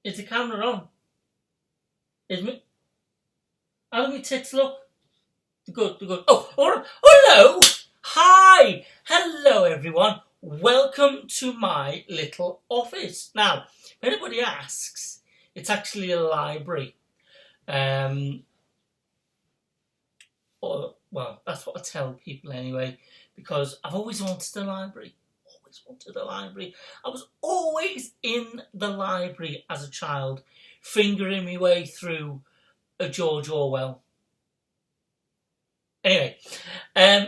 Is the camera on? Is me? How do my tits look? Good, good. Oh, all right. Hello! Hi! Hello, everyone. Welcome to my little office. Now, if anybody asks, it's actually a library. Well, that's what I tell people anyway, because I've always wanted a library. Always wanted a library. I was always in the library as a child, fingering my way through a George Orwell. Anyway,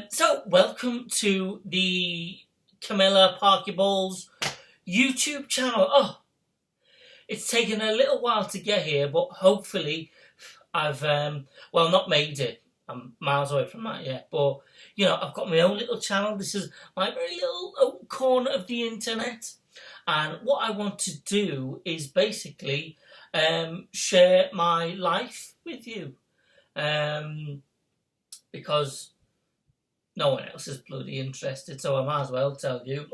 so welcome to the Camilla Parkyaballs YouTube channel. Oh, it's taken a little while to get here, but hopefully I've, not made it. I'm miles away from that yet, but, I've got my own little channel. This is my very little corner of the internet. And what I want to do is basically share my life with you. Because no one else is bloody interested, so I might as well tell you.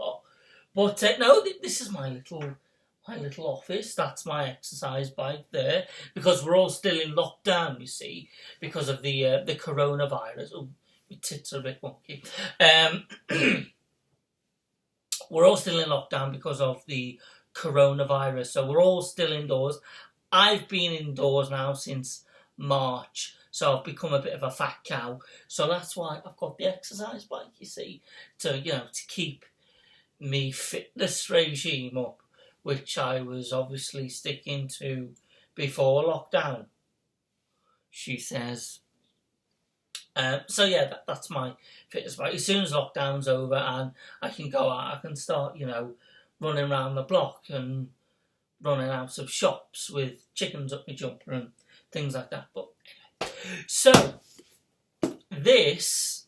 But no, this is my little office. That's my exercise bike there, because we're all still in lockdown, you see, because of the coronavirus. Oh, my tits are a bit wonky. We're all still in lockdown because of the coronavirus, so we're all still indoors. I've been indoors now since March, so I've become a bit of a fat cow. So that's why I've got the exercise bike, you see, to keep me fitness regime up, which I was obviously sticking to before lockdown, she says. So yeah, that's my fitness bike. As soon as lockdown's over and I can go out, I can start, running around the block and running out of shops with chickens up my jumper and things like that. But anyway, so this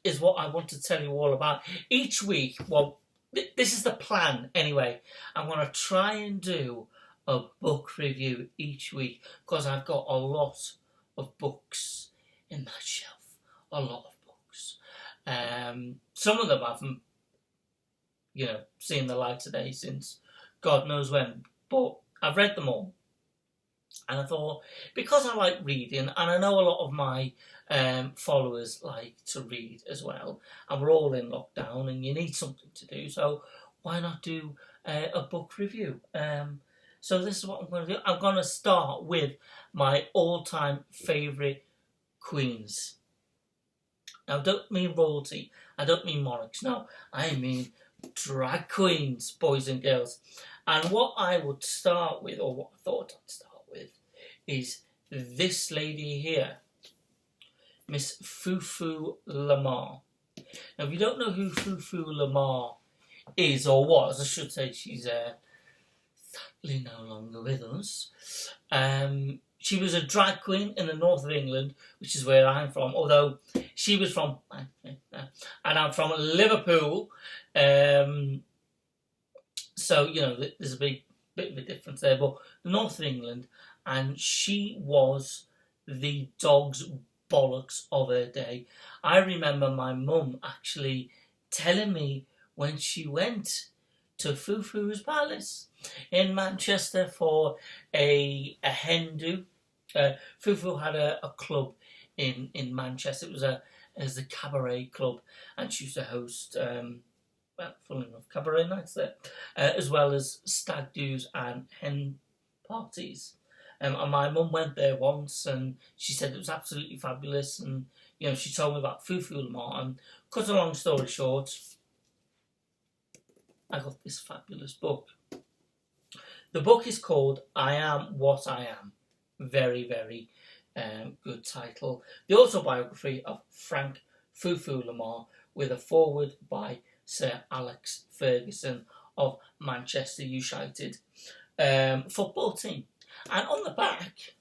is what I want to tell you all about. Each week, well, this is the plan anyway. I'm going to try and do a book review each week, because I've got a lot of books in that shelf. A lot of books. Some of them haven't, seen the light today since God knows when. But I've read them all. And I thought, because I like reading, and I know a lot of my followers like to read as well, and we're all in lockdown and you need something to do, so why not do a book review? So this is what I'm going to do. I'm going to start with my all-time favourite queens. Now, I don't mean royalty, I don't mean monarchs, no, I mean drag queens, boys and girls. And what I would start with, or what I thought I'd start with, is this lady here, Miss Foo Foo Lammar. Now, if you don't know who Foo Foo Lammar is, or was, I should say, she's sadly no longer with us. She was a drag queen in the north of England, which is where I'm from, although she was from, and I'm from Liverpool. So, there's a bit of a difference there, but the north of England, and she was the dog's bollocks of her day. I remember my mum actually telling me when she went to Foo Foo's Palace in Manchester for a hen do. Foo Foo had a club in Manchester. It was a cabaret club, and she used to host funnily enough, cabaret nights there, as well as stag do's and hen parties. And my mum went there once, and she said it was absolutely fabulous. And she told me about Foo Foo Lammar. And cut a long story short, I got this fabulous book. The book is called I Am What I Am. Very, very good title. The autobiography of Frank Foo Foo Lammar, with a foreword by Sir Alex Ferguson of Manchester United football team. And on the back,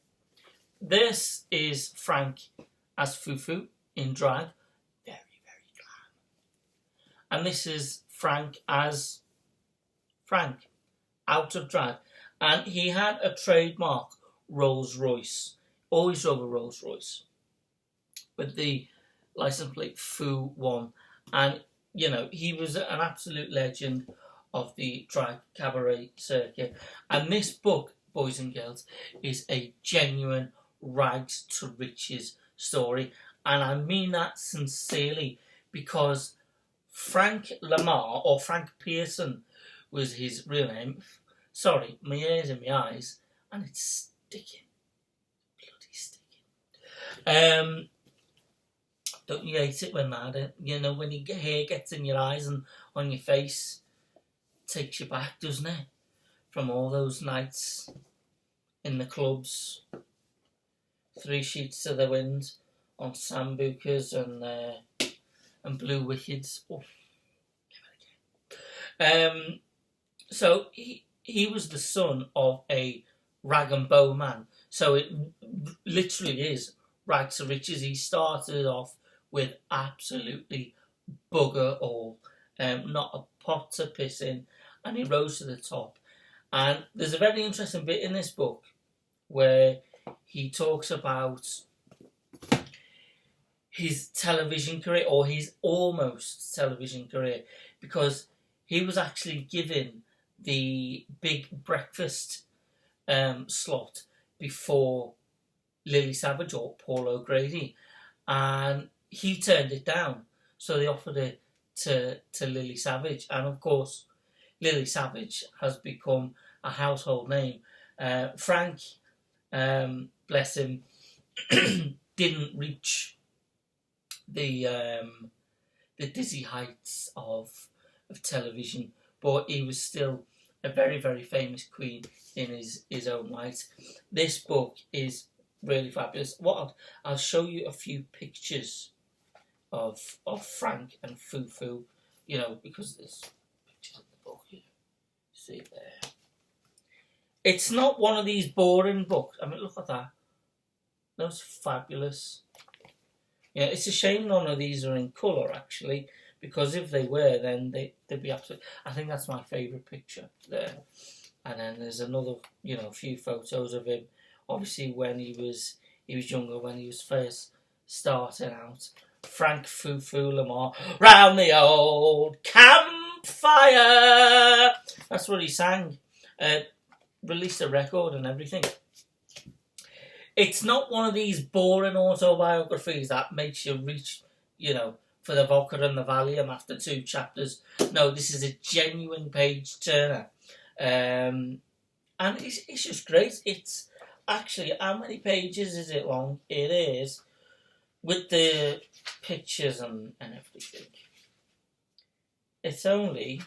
this is Frank as Foo Foo in drag, very, very glam. And this is Frank as Frank, out of drag. And he had a trademark Rolls Royce, always drove a Rolls Royce, with the license plate Foo 1. And he was an absolute legend of the drag cabaret circuit. And this book boys and girls, is a genuine rags to riches story. And I mean that sincerely, because Frank Lammar, or Frank Pearson was his real name. Sorry, my ears and my eyes, and it's sticking. Bloody sticking. Don't you hate it when that, when your hair gets in your eyes and on your face? It takes you back, doesn't it? From all those nights in the clubs, 3 sheets to the wind on sambucas and blue wickets. Oh, so he was the son of a rag and bow man. So it literally is rags to riches. He started off with absolutely bugger all, not a pot to piss in, and he rose to the top. And there's a very interesting bit in this book where he talks about his television career, or his almost television career, because he was actually given the big breakfast slot before Lily Savage or Paul O'Grady, and he turned it down. So they offered it to Lily Savage, and of course Lily Savage has become a household name. Frank, bless him, didn't reach the dizzy heights of television, but he was still a very, very famous queen in his own right. This book is really fabulous. I'll show you a few pictures of Frank and Foo Foo, because there's pictures in the book. See there. It's not one of these boring books. I mean, look at that. That's fabulous. Yeah, it's a shame none of these are in colour, actually, because if they were, then they'd be absolutely... I think that's my favourite picture there. And then there's another, few photos of him, obviously when he was younger, when he was first starting out. Frank Foo Foo Lammar, round the old campfire. That's what he sang. Released a record and everything. It's not one of these boring autobiographies that makes you reach, for the vodka and the Valium after 2 chapters. No, this is a genuine page turner. And it's just great. It's actually, how many pages is it long? It is, with the pictures and everything. It's only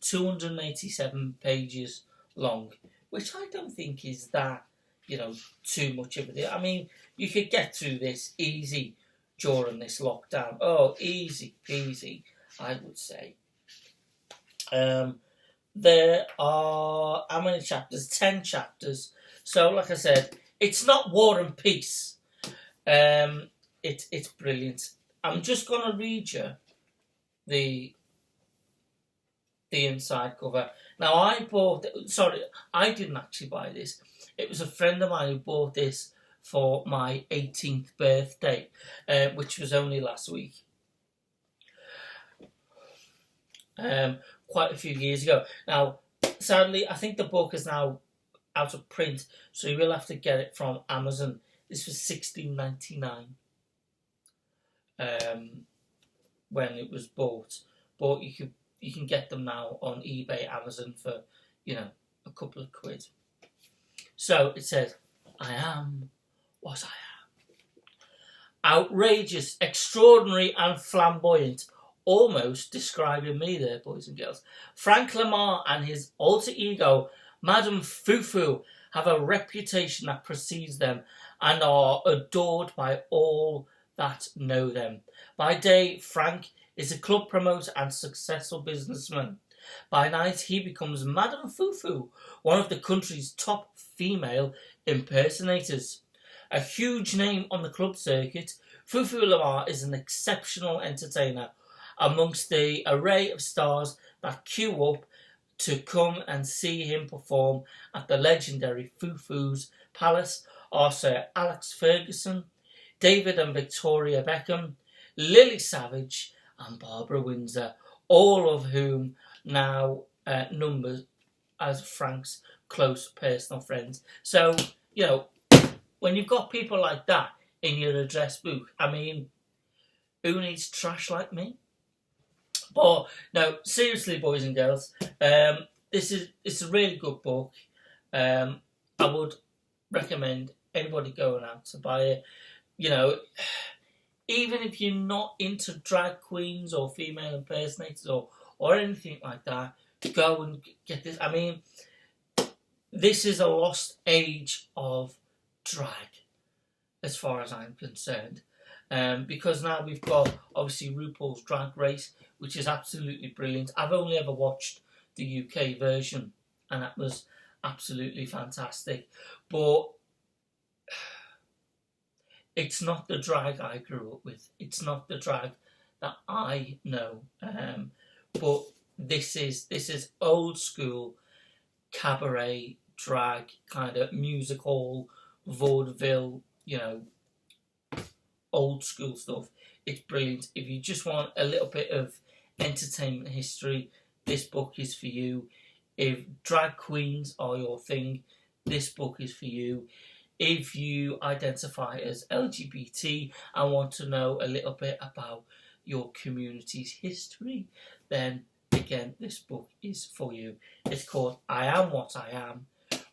287 pages long, which I don't think is that, too much of it. I mean, you could get through this easy during this lockdown. Oh, easy peasy, I would say. There are, how many chapters? 10 chapters. So, like I said, it's not War and Peace. It's brilliant. I'm just going to read you the inside cover. Now, I didn't actually buy this. It was a friend of mine who bought this for my 18th birthday, which was only last week. Quite a few years ago. Now, sadly, I think the book is now out of print, so you will have to get it from Amazon. This was $16.99 when it was bought, but you can get them now on eBay, Amazon for a couple of quid. So it says, I am what I am. Outrageous, extraordinary and flamboyant. Almost describing me there, boys and girls. Frank Lammar and his alter ego, Madame Foo Foo, have a reputation that precedes them and are adored by all that know them. By day, Frank is a club promoter and successful businessman. By night, he becomes Madame Foo Foo, one of the country's top female impersonators. A huge name on the club circuit, Foo Foo Lammar is an exceptional entertainer. Amongst the array of stars that queue up to come and see him perform at the legendary Foo Foo's Palace are Sir Alex Ferguson, David and Victoria Beckham, Lily Savage and Barbara Windsor, all of whom now number as Frank's close personal friends. So, you know, when you've got people like that in your address book, I mean, who needs trash like me? But no, seriously, boys and girls, it's a really good book. I would recommend anybody going out to buy it. You know, even if you're not into drag queens or female impersonators or anything like that, go and get this. I mean, this is a lost age of drag, as far as I'm concerned. Because now we've got, obviously, RuPaul's Drag Race, which is absolutely brilliant. I've only ever watched the UK version, and that was absolutely fantastic. But it's not the drag I grew up with. It's not the drag that I know. But this is old school cabaret drag, kind of music hall, vaudeville, you know, old school stuff. It's brilliant. If you just want a little bit of entertainment history, this book is for you. If drag queens are your thing, this book is for you. If you identify as LGBT and want to know a little bit about your community's history, then again, this book is for you. It's called I Am What I Am,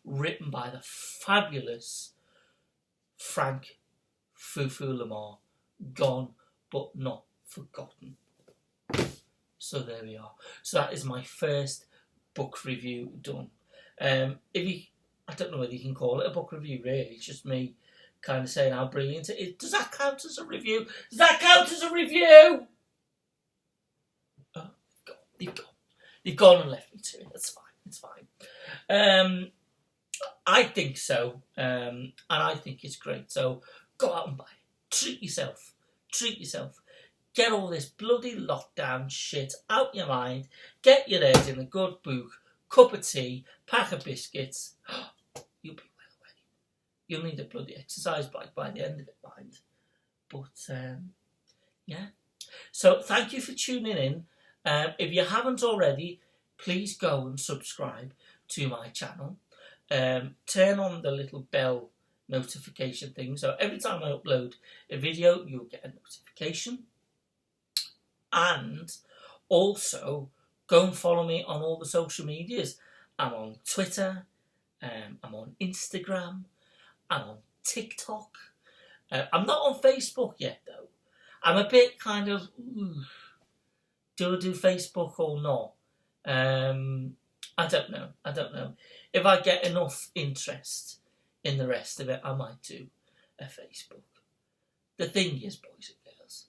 written by the fabulous Frank Foo Foo Lammar, gone but not forgotten. So there we are. So that is my first book review done. I don't know whether you can call it a book review, really. It's just me kind of saying how brilliant it is. Does that count as a review? Does that count as a review? Oh, You've gone and left me to it. That's fine. It's fine. I think so. And I think it's great. So go out and buy it. Treat yourself. Get all this bloody lockdown shit out your mind. Get your head in a good book, cup of tea, pack of biscuits. You'll be well away. You'll need a bloody exercise bike by the end of it, mind. But, yeah. So, thank you for tuning in. If you haven't already, please go and subscribe to my channel. Turn on the little bell notification thing. So, every time I upload a video, you'll get a notification. And also, go and follow me on all the social medias. I'm on Twitter. I'm on Instagram. I'm on TikTok. I'm not on Facebook yet, though. I'm a bit kind of, do I do Facebook or not? I don't know. If I get enough interest in the rest of it, I might do a Facebook. The thing is, boys and girls,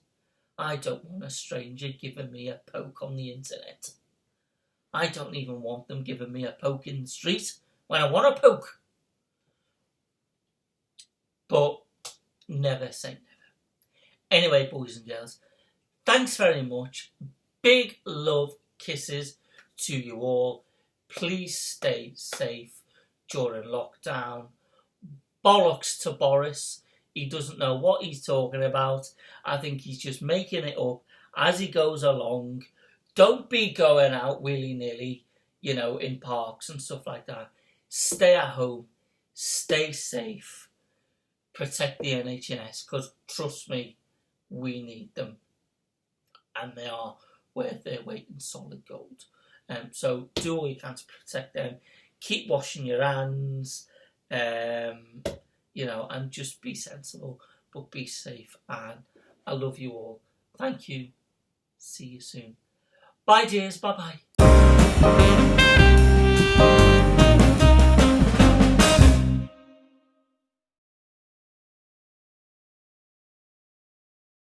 I don't want a stranger giving me a poke on the internet. I don't even want them giving me a poke in the street when I want a poke. But never say never. Anyway, boys and girls, thanks very much. Big love kisses to you all. Please stay safe during lockdown. Bollocks to Boris. He doesn't know what he's talking about. I think he's just making it up as he goes along. Don't be going out willy-nilly, you know, in parks and stuff like that. Stay at home. Stay safe. Protect the NHS, because trust me, we need them. And they are worth their weight in solid gold. So do all you can to protect them. Keep washing your hands. You know, and just be sensible, but be safe. And I love you all. Thank you. See you soon. Bye, dears. Bye-bye.